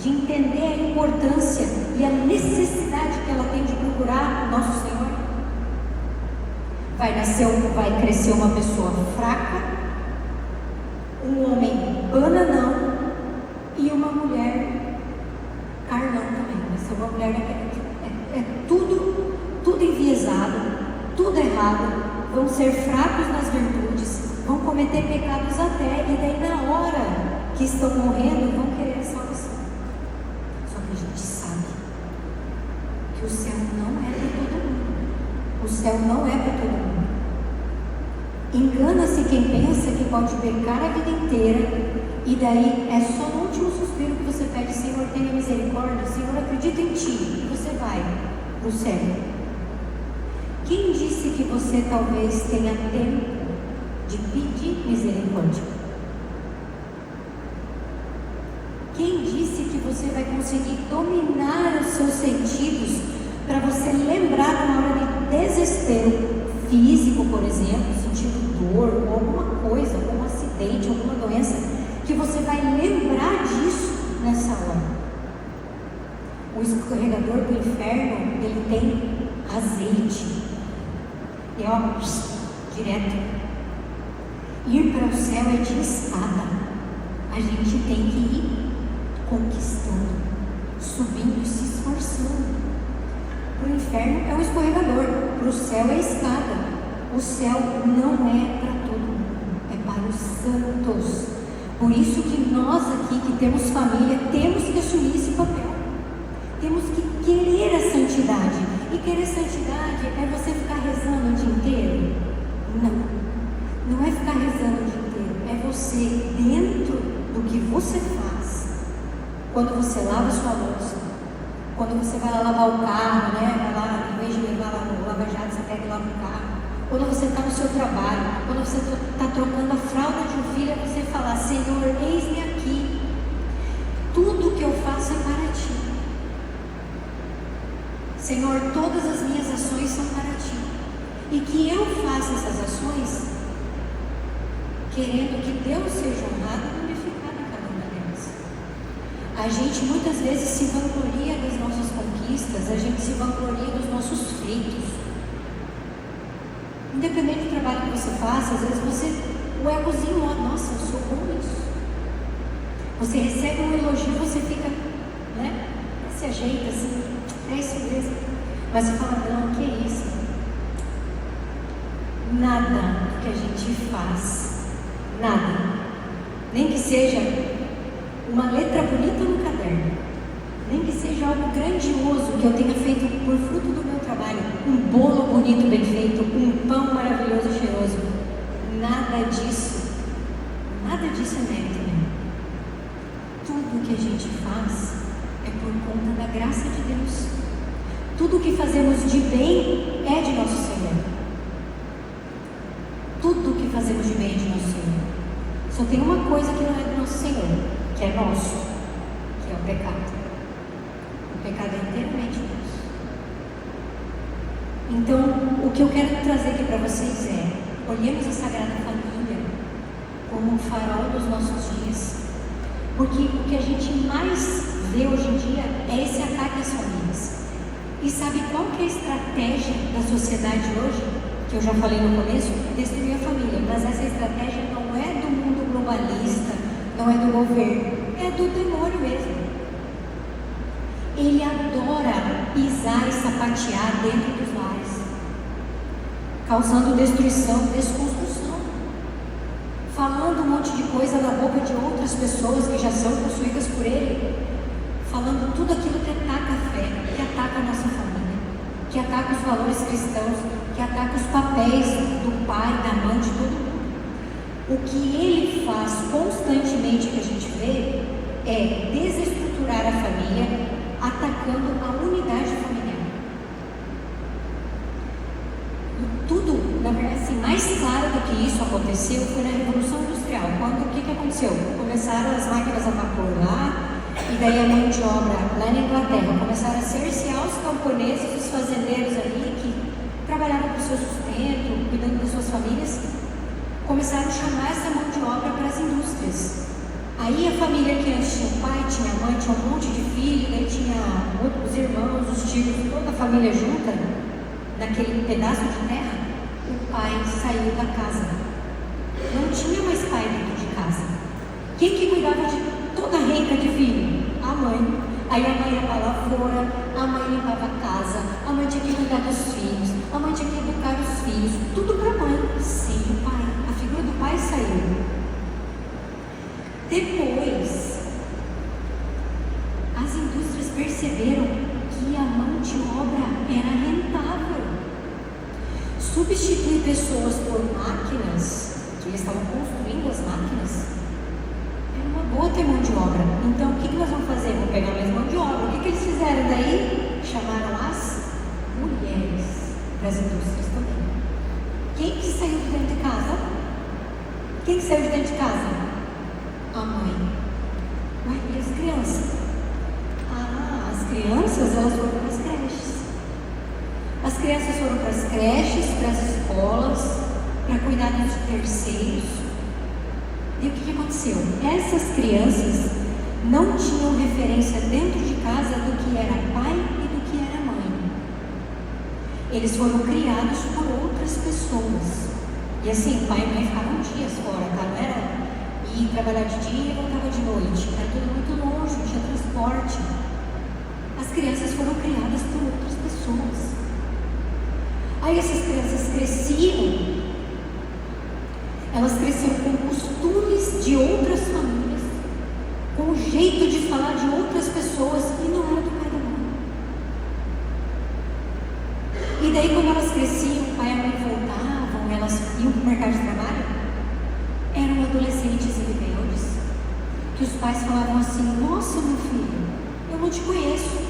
De entender a importância e a necessidade que ela tem de procurar o nosso Senhor? Vai crescer uma pessoa fraca, um homem bananão e uma mulher carnão também. Vai ser uma mulher tudo enviesado, tudo errado. Vão ser fracos nas virtudes, vão cometer pecados até, e daí na hora que estão morrendo vão querer a salvação. Só que a gente sabe que o céu não é para todo mundo. O céu não é para todo mundo. Engana-se quem pensa que pode pecar a vida inteira e daí é só no último suspiro que você pede, Senhor, tenha misericórdia, Senhor, acredita em Ti, e você vai para o céu. Quem disse que você talvez tenha tempo de pedir misericórdia? Quem disse que você vai conseguir dominar os seus sentidos para você lembrar na hora de desespero físico, por exemplo, sentindo dor, ou alguma coisa, algum acidente, alguma doença, que você vai lembrar disso nessa hora? O escorregador do inferno, ele tem azeite. E direto. Ir para o céu é de escada. A gente tem que ir conquistando, subindo e se esforçando. Para o inferno é um escorregador, para o céu é escada. O céu não é para todo mundo, é para os santos. Por isso que nós aqui que temos família, temos que assumir esse papel. Temos que querer a santidade. E querer santidade é você ficar rezando o dia inteiro? Não é ficar rezando o dia inteiro. É você, dentro do que você faz, quando você lava sua louça, quando você vai lá lavar o carro, né? Vai lá, em vez de levar lá no lava-jato, você pega e lava o carro. Quando você está no seu trabalho, quando você está trocando a fralda de um filho, é você falar, Senhor, eis-me aqui. Tudo que eu faço é para Ti. Senhor, todas as minhas ações são para Ti. E que eu faça essas ações querendo que Deus seja honrado e glorificado em cada uma delas. A gente muitas vezes se vangloria das nossas conquistas, a gente se vangloria dos nossos feitos. Independente do trabalho que você faça, às vezes o egozinho, nossa, eu sou bom nisso. Você recebe um elogio, você fica, né? Se ajeita assim, é isso mesmo. Mas você fala, não, que é isso? Nada que a gente faz, nada, nem que seja uma letra bonita no caderno, nem que seja algo grandioso que eu tenha feito por fruto do meu trabalho, um bolo bonito, bem feito, um pão maravilhoso e cheiroso, nada disso é mérito mesmo. Tudo que a gente faz é por conta da graça de Deus. Tudo que fazemos de bem é de nosso Senhor. Tudo que fazemos de bem é de nosso Senhor. Só tem uma coisa que não é do nosso Senhor, que é nosso, que é o pecado. O pecado é inteiramente nosso. Então, o que eu quero trazer aqui para vocês é: olhemos a Sagrada Família como um farol dos nossos dias. Porque o que a gente mais vê hoje em dia é esse ataque às famílias. E sabe qual que é a estratégia da sociedade hoje? Que eu já falei no começo, destruir a família. Mas essa estratégia não é do mundo globalista, não é do governo, é do demônio mesmo. ele adora pisar e sapatear dentro dos lares, causando destruição, desconstrução, falando um monte de coisa na boca de outras pessoas que já são possuídas por ele, falando tudo aquilo que ataca a fé, que ataca a nossa família, que ataca os valores cristãos, que ataca os papéis do pai, da mãe, de todo mundo. O que ele faz constantemente, que a gente vê, é desestruturar a família, atacando a unidade familiar. E tudo, na verdade, assim, mais claro do que isso aconteceu foi na Revolução Industrial. Quando, o que aconteceu? Começaram as máquinas a vapor lá, e daí a mão de obra lá na Inglaterra começaram a cercear os camponeses, os fazendeiros ali, que trabalhavam com o seu sustento, cuidando das suas famílias, começaram a chamar essa mão de obra para as indústrias. Aí a família que antes tinha o pai, tinha a mãe, tinha um monte de filho, daí tinha os irmãos, os tios, toda a família junta, naquele pedaço de terra, o pai saiu da casa. Não tinha mais pai dentro de casa. Quem que cuidava de toda a renca de filho? A mãe. Aí a mãe ia para lá fora, a mãe limpava a casa, a mãe tinha que cuidar dos filhos, a mãe tinha que educar os filhos, tudo para a mãe, sem o pai. A figura do pai saiu. Depois, as indústrias perceberam que a mão de obra era rentável. Substituir pessoas por máquinas, que eles estavam construindo as máquinas, era uma boa ter mão de obra. Então, o que nós vamos fazer? Vamos pegar mais mão de obra. O que eles fizeram daí? Chamaram as mulheres para as indústrias também. Quem que saiu de dentro de casa? Quem que saiu de dentro de casa? A mãe. Ué, e as crianças? As crianças, elas foram para as creches. As crianças foram para as creches, para as escolas, para cuidar dos terceiros. E o que aconteceu? Essas crianças não tinham referência dentro de casa do que era pai e do que era mãe. Eles foram criados por outras pessoas. E assim, pai e mãe ficavam dias fora, tá? Não era ir trabalhar de dia e voltava de noite. Era tudo muito longe, não tinha transporte. As crianças foram criadas por outras pessoas. Aí essas crianças cresciam, elas cresciam com costumes de outras famílias, com o jeito de falar de outras pessoas, e não era do pai da mãe. E daí quando elas cresciam, o pai e a mãe voltavam, elas iam para o mercado de trabalho, eram adolescentes e rebeldes, que os pais falavam assim: nossa, meu filho, eu não te conheço.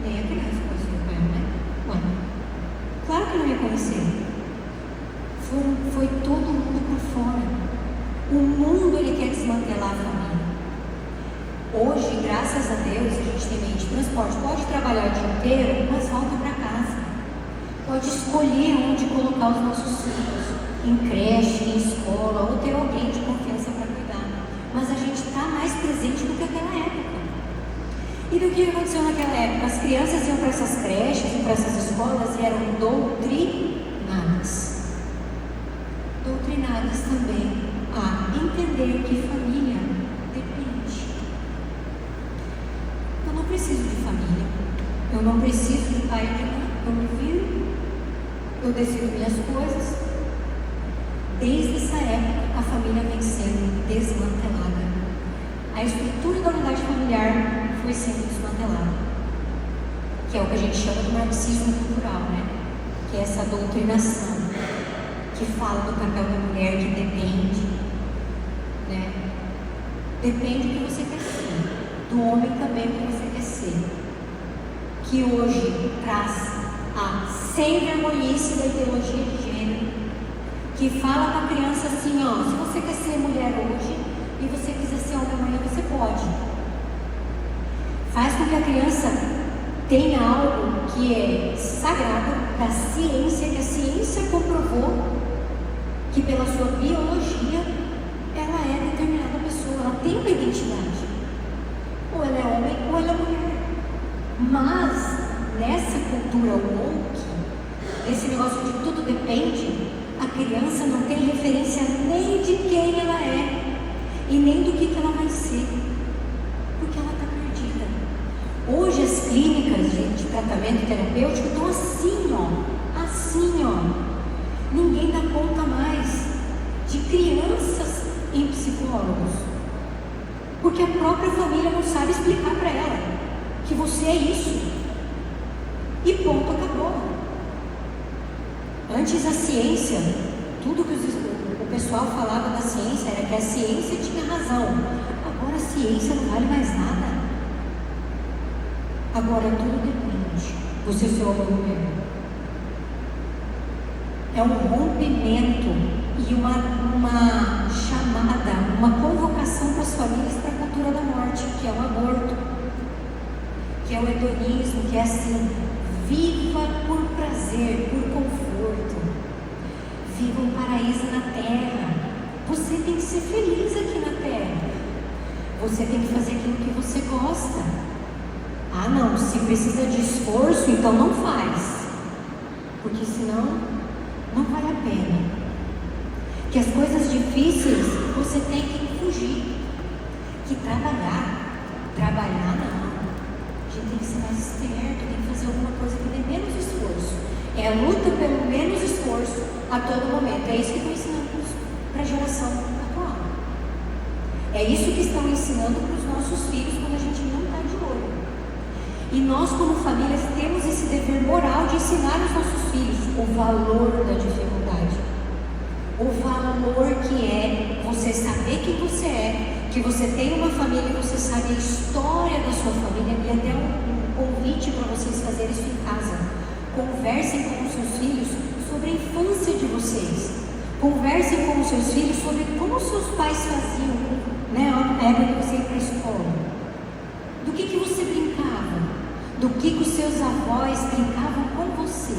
Nem a criança conhecia o pai, né? Ué, claro que não ia conhecer. Foi todo mundo por fora. O mundo, ele quer desmantelar a família. Hoje, graças a Deus, a gente tem meio de transporte. Pode trabalhar o dia inteiro, mas volta para casa. Pode escolher onde colocar os nossos filhos, em creche, em escola, ou ter alguém de confiança para cuidar. Mas a gente está mais presente do que naquela época. E do que aconteceu naquela época? As crianças iam para essas creches, iam para essas escolas e eram doutrinadas. Doutrinadas também a entender que família depende. Eu não preciso de família. Eu não preciso de pai e de mãe. Eu me viro, eu decido minhas coisas. Desde essa época, a família vem sendo desmantelada. A estrutura da unidade familiar foi sendo desmantelada, que é o que a gente chama de marxismo cultural, né? Que é essa doutrinação que fala do papel da mulher, que depende, né? Depende do que você quer ser, do homem também o que você quer ser, que hoje traz a sem vergonhice da ideologia de gênero, que fala para a criança assim: ó, se você quer ser mulher hoje e você quiser ser homem amanhã, você pode. Faz com que a criança tenha algo que é sagrado da ciência, que a ciência comprovou que pela sua biologia ela é determinada pessoa, ela tem uma identidade. Ou ela é homem ou ela é mulher. Mas nessa cultura woke, esse negócio de tudo depende, a criança não tem referência nem de quem ela é e nem do que ela vai ser, porque ela está perdida. Hoje as clínicas de tratamento terapêutico estão assim, ó. Ninguém dá conta mais de crianças em psicólogos, porque a própria família não sabe explicar para ela que você é isso. E ponto, acabou. Antes a ciência, tudo que o pessoal falava da ciência era que a ciência tinha razão. Agora a ciência não vale mais nada. Agora tudo depende do seu argumento. É um rompimento e uma chamada, uma convocação para as famílias para a cultura da morte, que é o aborto, que é o hedonismo, que é assim: viva por prazer, por conforto, viva um paraíso na terra. Você tem que ser feliz aqui na terra, você tem que fazer aquilo que você gosta. Ah não, se precisa de esforço, então não faz, porque senão não vale a pena. Que as coisas difíceis você tem que fugir. Que trabalhar não. A gente tem que ser mais esperto, tem que fazer alguma coisa que dê menos esforço. É a luta pelo menos esforço a todo momento. É isso que estão ensinando para a geração atual. É isso que estão ensinando para os nossos filhos quando a gente não está de olho. E nós, como famílias, temos esse dever moral de ensinar aos nossos filhos o valor da dificuldade. O valor que é você saber quem você é, que você tem uma família, você sabe a história da sua família, e até um convite para vocês fazerem isso em casa. Conversem com os seus filhos sobre a infância de vocês. Conversem com os seus filhos sobre como os seus pais faziam, né, na época que você ia para a escola. Do que você brincava? Do que os seus avós brincavam com você?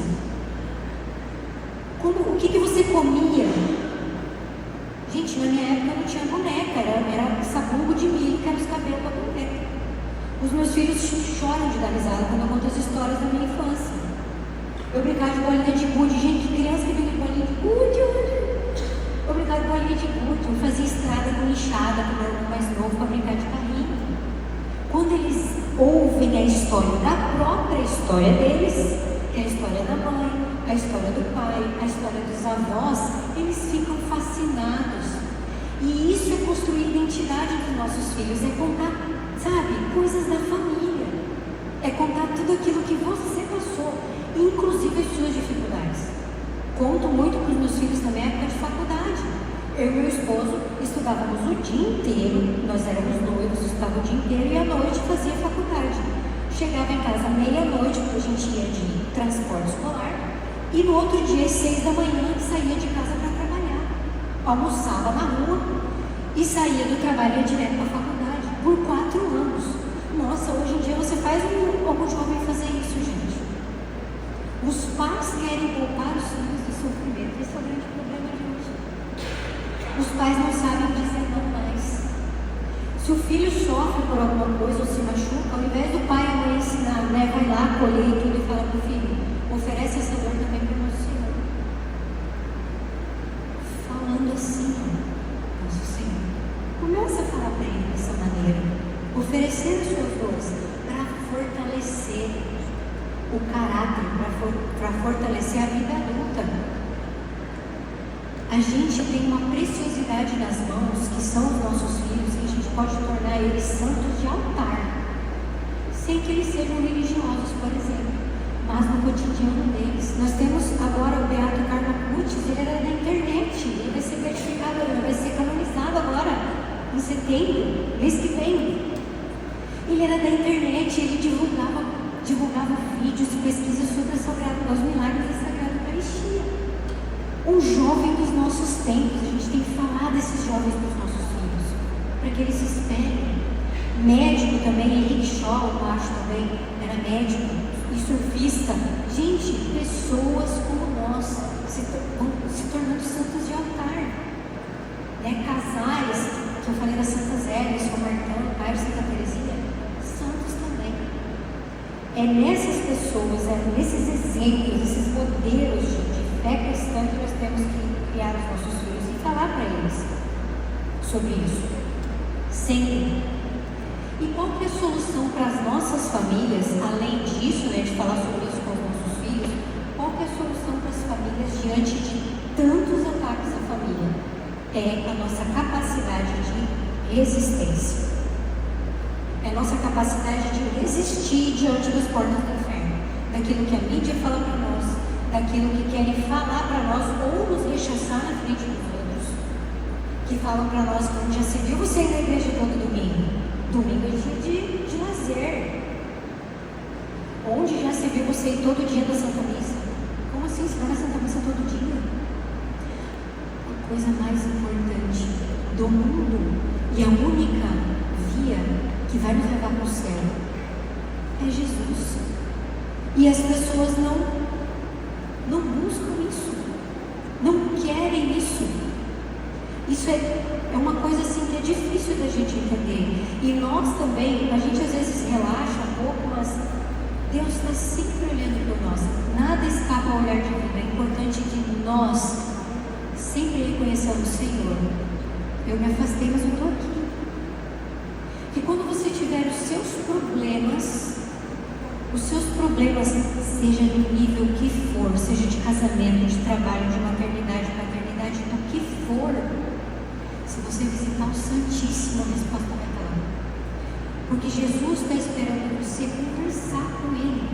O que você comia? Gente, na minha época não tinha boneca, era sabugo de milho, que era os cabelos da boneca. Os meus filhos choram de dar risada quando eu conto as histórias da minha infância. Eu brincava de bolinha de gude, gente, que criança que brinca de bolinha de gude hoje. Eu brincava de bolinha de gude, eu fazia estrada com enxada, com o meu irmão mais novo, para brincar de carrinho. Quando eles ouvem a história da própria história deles, que é a história da mãe, a história do pai, a história dos avós, eles ficam fascinados. E isso é construir a identidade dos nossos filhos, é contar, sabe, coisas da família, é contar tudo aquilo que você passou, inclusive as suas dificuldades. Conto muito para os meus filhos na minha época de faculdade. Eu e meu esposo estudávamos o dia inteiro, nós éramos noivos, estudávamos o dia inteiro e à noite fazia faculdade. Chegava em casa meia-noite, porque a gente ia de transporte escolar, e no outro dia, às 6 da manhã, saía de casa para trabalhar. Almoçava na rua e saía do trabalho e ia direto para a faculdade, por 4 anos. Nossa, hoje em dia você faz algum jovem fazer isso, gente. Os pais querem poupar os filhos do sofrimento, esse é o grande problema de hoje. Os pais não sabem dizer não mais. Se o filho sofre por alguma coisa ou se machuca, ao invés do pai e a mãe ensinar, né, vai lá, colher tudo e fala para o filho, oferece essa dor também para o nosso Senhor. Falando assim, ó, nosso Senhor. Começa a falar para ele dessa maneira. Oferecer as suas dores para fortalecer o caráter, para fortalecer a vida adulta. A gente tem uma preciosidade nas mãos, que são os nossos filhos, e a gente pode tornar eles santos de altar, sem que eles sejam religiosos, por exemplo, mas no cotidiano deles. Nós temos agora o Beato Carlo Acutis, ele era da internet, ele vai ser beatificado, ele vai ser canonizado agora, em setembro, mês que vem. Ele era da internet, ele divulgava vídeos e pesquisas sobre os milagres da Sagrada Eucaristia. Um jovem dos nossos tempos, a gente tem que falar desses jovens dos nossos filhos, para que eles se espelhem. Médico também, Henrique Scholl, eu acho também, era médico e surfista. Gente, pessoas como nós, se tornando santos de altar. Né? Casais, que eu falei da Santa Zélia, São Martão, Caio, Santa Teresinha, santos também. É nessas pessoas, é nesses exemplos, esses modelos de fé cristã que nós temos que criar os nossos filhos e falar para eles sobre isso. Sempre. E qual que é a solução para as nossas famílias, além disso, né, de falar sobre isso com os nossos filhos, qual que é a solução para as famílias diante de tantos ataques à família? É a nossa capacidade de resistência. É a nossa capacidade de resistir diante das portas do inferno, daquilo que a mídia fala para nós, daquilo que querem falar para nós ou nos rechaçar na frente dos outros, que falam para nós, como já se viu você ir na igreja todo domingo? Domingo é dia de lazer. Onde já se viu você ir todo dia na Santa Missa? Como assim? Você vai na Santa Missa todo dia? A coisa mais importante do mundo e a única via que vai nos levar para o céu é Jesus. E as pessoas não buscam isso, não querem isso. Isso é uma coisa assim que é difícil da gente entender. E nós também, a gente às vezes relaxa um pouco, mas Deus está sempre olhando por nós. Nada escapa ao olhar divino. É importante que nós sempre reconheçamos: Senhor, eu me afastei, mas eu estou aqui. Que quando você tiver os seus problemas, seja do nível que for, seja de casamento, de trabalho, de maternidade, paternidade, do que for, se você visitar o Santíssimo, a resposta vai estar lá. Porque Jesus está esperando você conversar com Ele.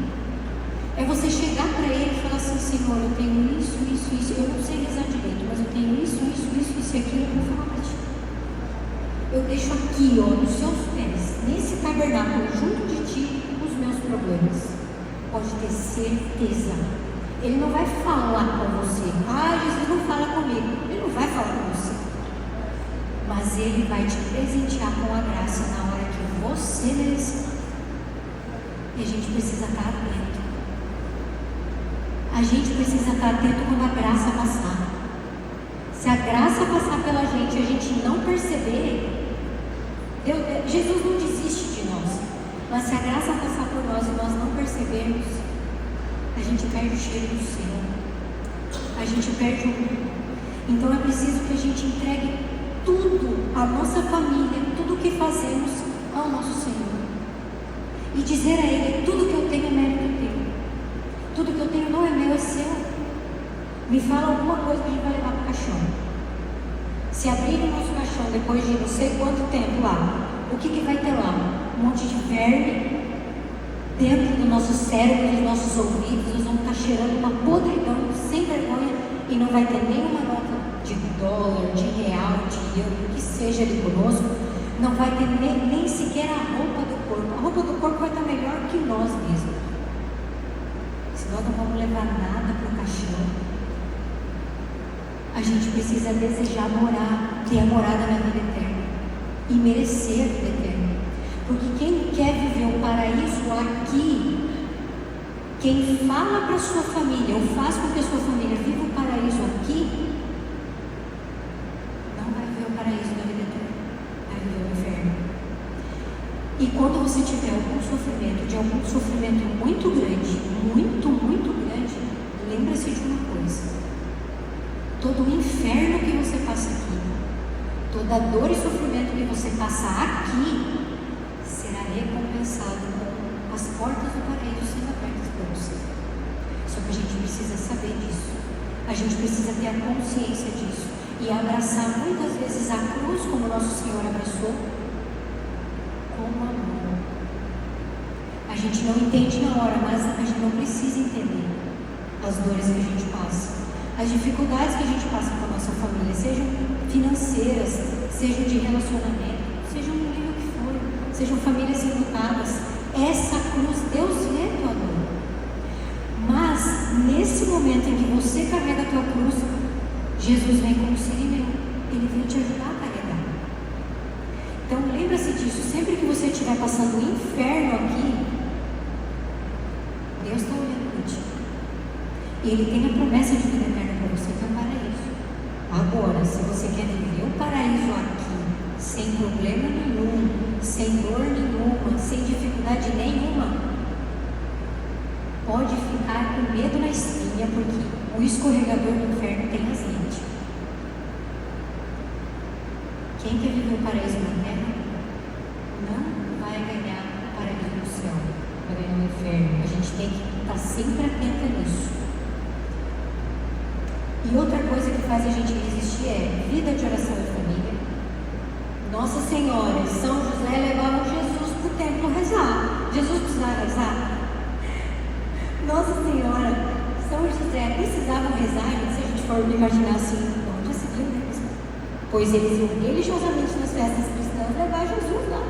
É você chegar para Ele e falar assim: Senhor, eu tenho isso, eu não sei rezar direito, mas eu tenho isso e aquilo, eu vou falar para Ti. Eu deixo aqui, nos seus pés, nesse tabernáculo, junto de Ti, os meus problemas. Pode ter certeza. Ele não vai falar com você. Jesus não fala comigo. Ele não vai falar com você. Mas Ele vai te presentear com a graça na hora que você necessita. E a gente precisa estar atento. A gente precisa estar atento quando a graça passar. Se a graça passar pela gente e a gente não perceber, Jesus não desiste de nós. Mas se a graça passar por nós e nós não percebermos, a gente perde o cheiro do Senhor. A gente perde o mundo. Então é preciso que a gente entregue tudo, a nossa família, tudo o que fazemos ao nosso Senhor. E dizer a Ele: tudo que eu tenho é mérito teu. Tudo que eu tenho não é meu, é seu. Me fala alguma coisa que a gente vai levar para o caixão. Se abrir o nosso caixão depois de não sei quanto tempo lá, o que vai ter lá? Um monte de verme dentro do nosso cérebro, dos nossos ouvidos. Nós vamos estar cheirando uma podridão sem vergonha e não vai ter nenhuma nota de dólar, de real, de euro, que seja ali conosco. Não vai ter nem sequer a roupa do corpo. A roupa do corpo vai estar melhor que nós mesmos. Se nós não vamos levar nada para o caixão, a gente precisa desejar morar, ter a morada na vida eterna e merecer a vida eterna. Porque quem quer viver o paraíso aqui, quem fala para a sua família ou faz com que a sua família viva o paraíso aqui, não vai viver o paraíso na vida eterna, vai viver o inferno. E quando você tiver algum sofrimento, de algum sofrimento muito grande, muito grande, lembre-se de uma coisa: todo o inferno que você passa aqui, toda a dor e sofrimento que você passa aqui, será recompensado com as portas do paraíso sendo abertas para você. Só que a gente precisa saber disso. A gente precisa ter a consciência disso e abraçar muitas vezes a cruz como Nosso Senhor abraçou, com amor. A gente não entende na hora, mas a gente não precisa entender as dores que a gente passa, as dificuldades que a gente passa com a nossa família, sejam financeiras, sejam de relacionamento, sejam no nível que for, sejam famílias enlutadas. Essa cruz Deus vê a tua dor. Mas nesse momento em que você carrega a tua cruz, Jesus vem como sirineu. Ele vem te ajudar a carregar. Então lembra-se disso. Sempre que você estiver passando o inferno aqui, Deus está olhando para ti. E Ele tem a promessa de vida eterna para você, que é o paraíso. Agora, se você quer viver o paraíso aqui, sem problema nenhum, sem dor nenhuma, sem dificuldade nenhuma, pode ficar com medo na espinha, porque o escorregador do inferno tem azeite. Quem quer viver o paraíso na terra não vai ganhar gente tem que estar sempre atenta nisso. E outra coisa que faz a gente resistir é vida de oração em família. Nossa Senhora e São José levavam Jesus para o templo rezar. Jesus precisava rezar? Nossa Senhora, São José precisavam rezar, se a gente for imaginar assim, onde se viu, né? Pois eles iam religiosamente nas festas cristãs levar Jesus lá.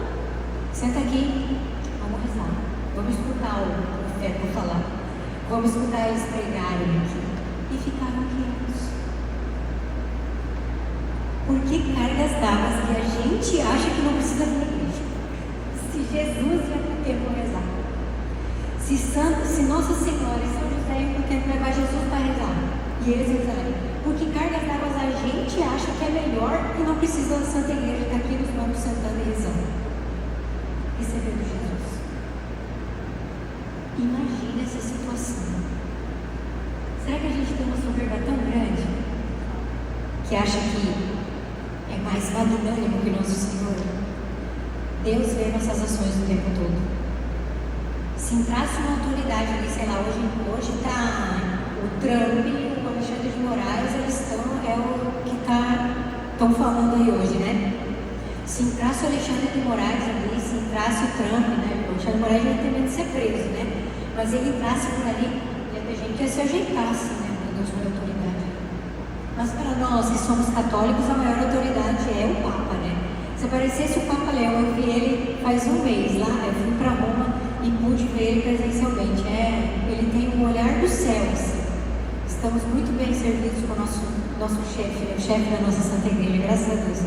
Senta aqui, vamos rezar. Vamos escutar o feto falar. Vamos escutar eles pregarem aqui. E ficaram quietos. Por que cargas d'água que a gente acha que não precisa vir à igreja? Se Jesus ia para o templo rezar. Se Nossa Senhora e São José iam para o templo levar Jesus para rezar. E eles rezarem. Por que cargas d'água a gente acha que é melhor e não precisa da Santa Igreja estar aqui nos bancos sentando e rezando? Recebendo Jesus. Imagina essa situação. Será que a gente tem uma soberba tão grande que acha que é mais magnânimo que nosso Senhor? Deus vê nossas ações o tempo todo. Se entrasse uma autoridade ali, sei lá, hoje está o Trump e o Alexandre de Moraes, eles é o que estão falando aí hoje, né? Se entrasse o Alexandre de Moraes ali, se entrasse o Trump, né? O Alexandre de Moraes já tem medo de ser preso, né? Mas ele entrasse por ali, ia ter gente que ia se ajeitasse, né? Para Deus por autoridade. Mas para nós que somos católicos, a maior autoridade é o Papa, né? Se aparecesse o Papa Leão, eu vi ele faz um mês lá, eu fui para Roma e pude ver ele presencialmente. Ele tem um olhar dos céus. Estamos muito bem servidos com o nosso chefe, né? O chefe da nossa Santa Igreja, graças a Deus.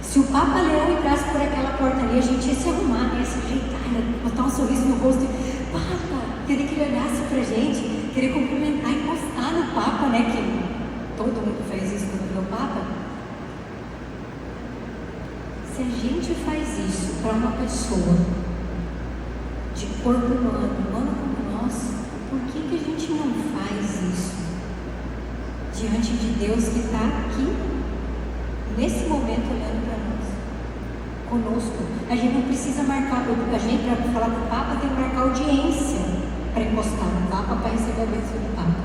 Se o Papa Leão entrasse por aquela porta ali, a gente ia se arrumar, ia se ajeitar, ia botar um sorriso no rosto. Papa, queria que ele olhasse pra gente, queria cumprimentar, encostar no Papa, né? Que todo mundo fez isso quando viu o Papa. Se a gente faz isso para uma pessoa de corpo humano como nós, por que a gente não faz isso diante de Deus que está aqui, nesse momento, olhando para nós, conosco? A gente não precisa marcar, a gente para falar com o Papa tem que marcar audiência para encostar no Papa, para receber a bênção do Papa.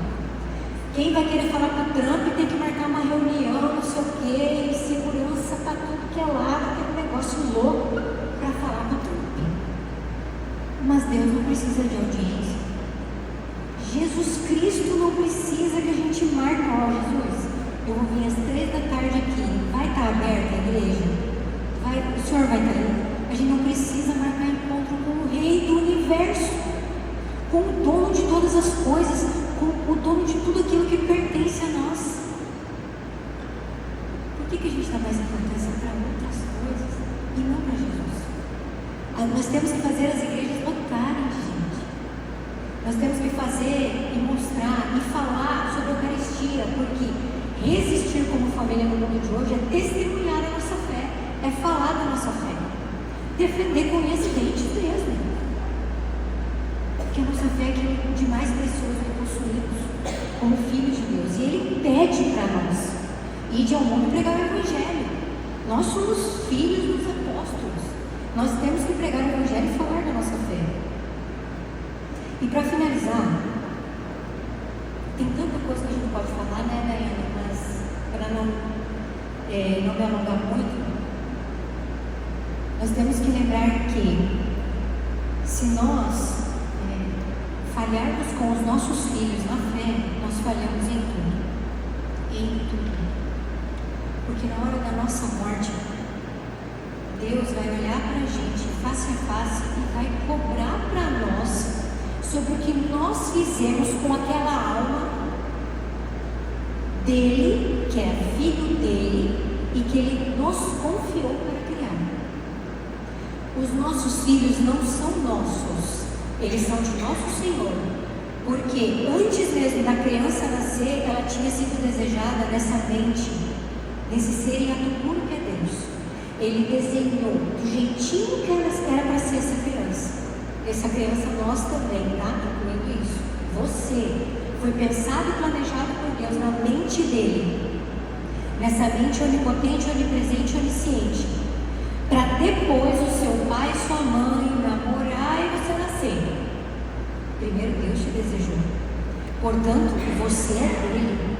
Quem vai querer falar com o Trump tem que marcar uma reunião, não sei o quê, segurança para tudo que é lado, que é um negócio louco para falar com o Trump. Mas Deus não precisa de audiência. Jesus Cristo não precisa que a gente marque. Ó, Jesus, eu vou vir às 3 da tarde aqui, vai estar aberta a igreja? O senhor vai estar aí? A gente não precisa marcar encontro com o Rei do Universo, com o dono de todas as coisas, com o dono de tudo aquilo que pertence a nós. Por que a gente dá mais importância para outras coisas e não para Jesus? Nós temos que fazer as igrejas lotarem de gente. Nós temos que fazer e mostrar e falar sobre a Eucaristia, porque resistir como família no mundo de hoje é testemunhar a nossa fé, é falar da nossa fé, defender com unhas e dentes mesmo. Porque a nossa fé é aquilo de mais precioso que possuímos como filhos de Deus. E Ele pede para nós: ide ao mundo pregar o Evangelho. Nós somos filhos dos apóstolos. Nós temos que pregar o Evangelho e falar da nossa fé. E para finalizar, tem tanta coisa que a gente pode falar, né, Daiane? Mas para não me alongar muito, nós temos que lembrar que se nós falharmos com os nossos filhos na fé, nós falhamos em tudo. Em tudo. Porque na hora da nossa morte, Deus vai olhar para a gente face a face e vai cobrar para nós sobre o que nós fizemos com aquela alma dele, que é filho dele, e que ele nos confiou para criar. Os nossos filhos não são nossos, eles são de nosso Senhor, porque antes mesmo da criança nascer, ela tinha sido desejada nessa mente, nesse ser em ato puro que é Deus. Ele desenhou do jeitinho que ela era para ser essa criança. Essa criança nós também, tá? Incluindo isso. Você foi pensado e planejado por Deus na mente dele, nessa mente onipotente, onipresente, onisciente, para depois o seu pai e sua mãe namorar e você nascer. Primeiro Deus te desejou. Portanto, você é dele.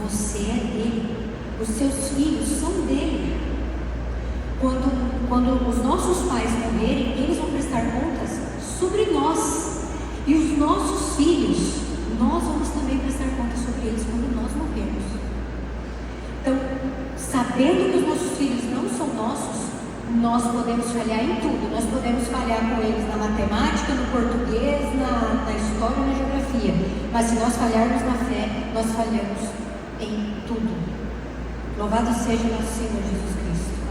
Você é dele. Os seus filhos são dele. Quando os nossos pais morrerem, eles vão prestar contas sobre nós. E os nossos filhos, nós vamos também prestar contas sobre eles quando nós morrermos. Então, sabendo que os nossos filhos não são nossos, nós podemos falhar em tudo. Nós podemos falhar com eles na matemática, no português, na história, na geografia. Mas se nós falharmos na fé, nós falhamos em tudo. Louvado seja nosso Senhor Jesus Cristo.